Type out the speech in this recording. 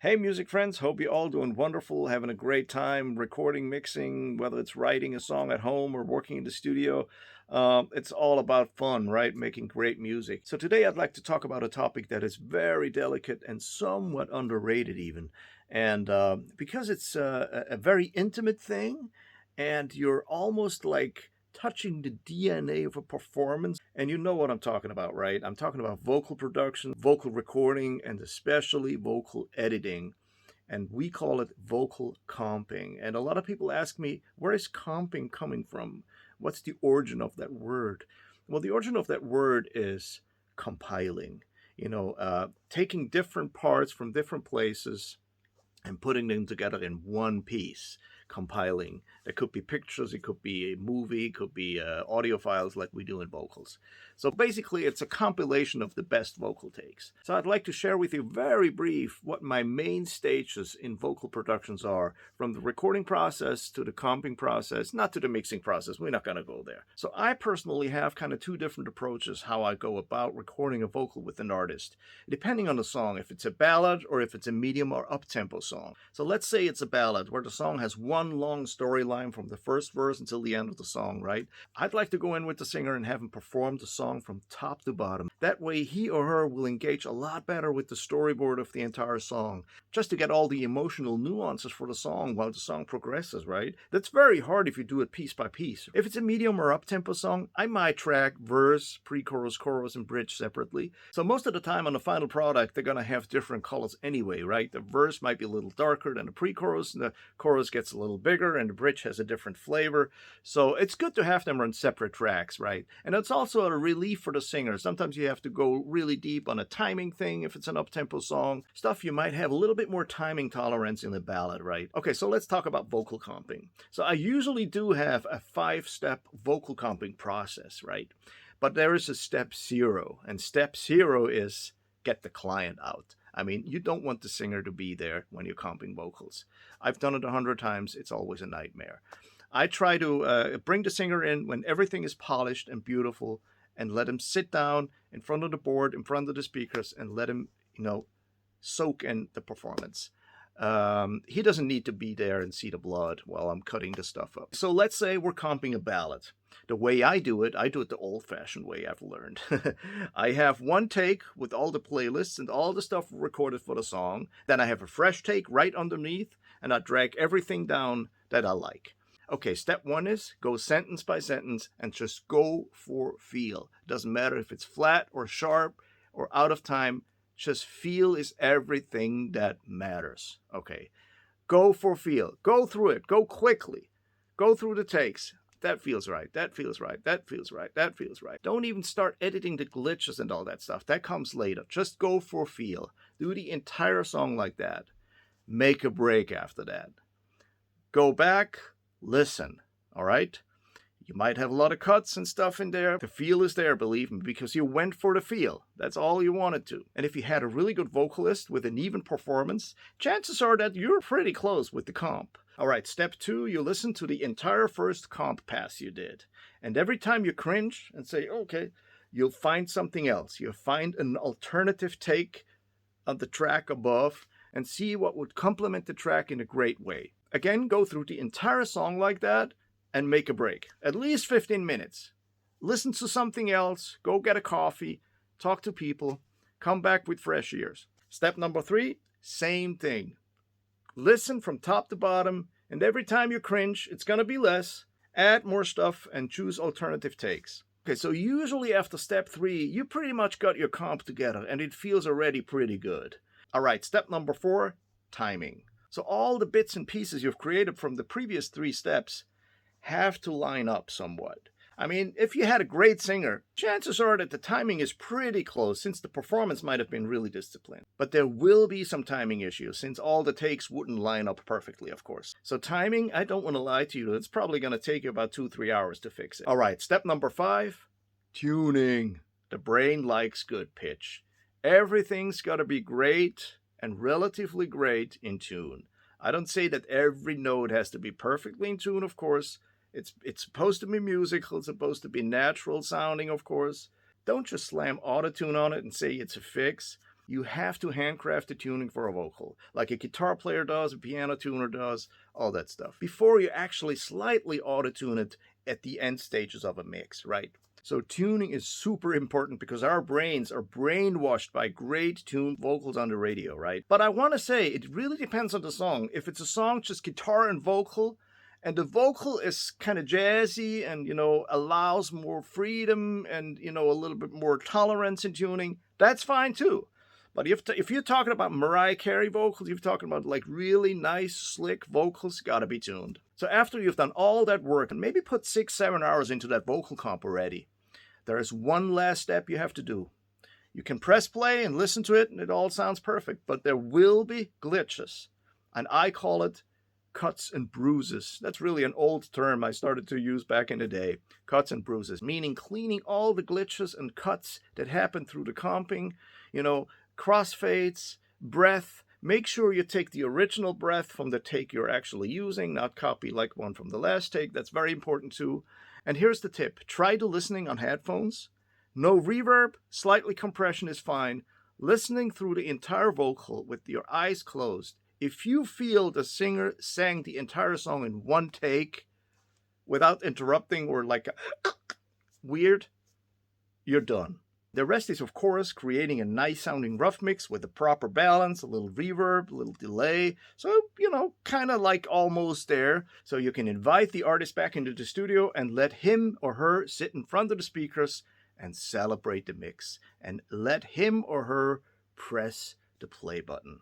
Hey, music friends. Hope you're all doing wonderful, having a great time recording, mixing, whether it's writing a song at home or working in the studio. It's all about fun, right? Making great music. So, today I'd like to talk about a topic that is very delicate and somewhat underrated, even. And because it's a very intimate thing, and you're almost like touching the DNA of a performance. And you know what I'm talking about, right? I'm talking about vocal production, vocal recording, and especially vocal editing. And we call it vocal comping. And a lot of people ask me, where is comping coming from? What's the origin of that word? Well, the origin of that word is compiling, taking different parts from different places and putting them together in one piece, compiling. There could be pictures, it could be a movie, it could be audio files like we do in vocals. So basically, it's a compilation of the best vocal takes. So I'd like to share with you very brief what my main stages in vocal productions are, from the recording process to the comping process, not to the mixing process. We're not going to go there. So I personally have kind of two different approaches how I go about recording a vocal with an artist, depending on the song, if it's a ballad or if it's a medium or up-tempo song. So let's say it's a ballad where the song has one long storyline from the first verse until the end of the song, right? I'd like to go in with the singer and have him perform the song from top to bottom. That way he or her will engage a lot better with the storyboard of the entire song, just to get all the emotional nuances for the song while the song progresses, right? That's very hard if you do it piece by piece. If it's a medium or up-tempo song, I might track verse, pre-chorus, chorus, and bridge separately. So most of the time on the final product, they're going to have different colors anyway, right? The verse might be a little darker than the pre-chorus, and the chorus gets a little bigger, and the bridge has a different flavor. So it's good to have them on separate tracks, right? And it's also a relief for the singer. Sometimes you have to go really deep on a timing thing if it's an up-tempo song. Stuff you might have a little bit more timing tolerance in the ballad, right? Okay, so let's talk about vocal comping. So I usually do have a 5-step vocal comping process, right? But there is a step 0, and step 0 is get the client out. I mean, you don't want the singer to be there when you're comping vocals. I've done it 100 times. It's always a nightmare. I try to bring the singer in when everything is polished and beautiful, and let him sit down in front of the board, in front of the speakers, and let him, soak in the performance. He doesn't need to be there and see the blood while I'm cutting the stuff up. So let's say we're comping a ballad. The way I do it the old-fashioned way I've learned. I have one take with all the playlists and all the stuff recorded for the song. Then I have a fresh take right underneath, and I drag everything down that I like. Okay, step 1 is go sentence by sentence and just go for feel. Doesn't matter if it's flat or sharp or out of time. Just feel is everything that matters. Okay, go for feel. Go through it. Go quickly. Go through the takes. That feels right. That feels right. That feels right. That feels right. Don't even start editing the glitches and all that stuff. That comes later. Just go for feel. Do the entire song like that. Make a break after that. Go back. Listen. All right? You might have a lot of cuts and stuff in there. The feel is there, believe me, because you went for the feel. That's all you wanted to. And if you had a really good vocalist with an even performance, chances are that you're pretty close with the comp. All right, step 2, you listen to the entire first comp pass you did. And every time you cringe and say, okay, you'll find something else. You'll find an alternative take of the track above and see what would complement the track in a great way. Again, go through the entire song like that and make a break. At least 15 minutes. Listen to something else, go get a coffee, talk to people, come back with fresh ears. Step number 3, same thing. Listen from top to bottom, and every time you cringe, it's gonna be less. Add more stuff and choose alternative takes. Okay, so usually after step 3, you pretty much got your comp together, and it feels already pretty good. All right, step number 4, timing. So all the bits and pieces you've created from the previous 3 steps have to line up somewhat. I mean, if you had a great singer, chances are that the timing is pretty close, since the performance might have been really disciplined. But there will be some timing issues, since all the takes wouldn't line up perfectly, of course. So timing, I don't want to lie to you, it's probably going to take you about 2-3 hours to fix it. All right, step number 5, tuning. The brain likes good pitch. Everything's got to be great and relatively great in tune. I don't say that every note has to be perfectly in tune, of course. It's supposed to be musical, it's supposed to be natural sounding, of course. Don't just slam autotune on it and say it's a fix. You have to handcraft the tuning for a vocal, like a guitar player does, a piano tuner does, all that stuff, before you actually slightly auto-tune it at the end stages of a mix, right? So tuning is super important because our brains are brainwashed by great tuned vocals on the radio, right? But I want to say it really depends on the song. If it's a song just guitar and vocal, and the vocal is kind of jazzy and, allows more freedom and, a little bit more tolerance in tuning, that's fine too. But if you're talking about Mariah Carey vocals, you're talking about like really nice, slick vocals, gotta be tuned. So after you've done all that work and maybe put 6-7 hours into that vocal comp already, there is one last step you have to do. You can press play and listen to it and it all sounds perfect, but there will be glitches. And I call it cuts and bruises. That's really an old term I started to use back in the day. Cuts and bruises, meaning cleaning all the glitches and cuts that happen through the comping, crossfades, breath. Make sure you take the original breath from the take you're actually using, not copy like one from the last take. That's very important too. And here's the tip. Try the listening on headphones. No reverb, slightly compression is fine. Listening through the entire vocal with your eyes closed. If you feel the singer sang the entire song in one take without interrupting or like weird, you're done. The rest is, of course, creating a nice sounding rough mix with the proper balance, a little reverb, a little delay. So, kind of like almost there. So you can invite the artist back into the studio and let him or her sit in front of the speakers and celebrate the mix. And let him or her press the play button.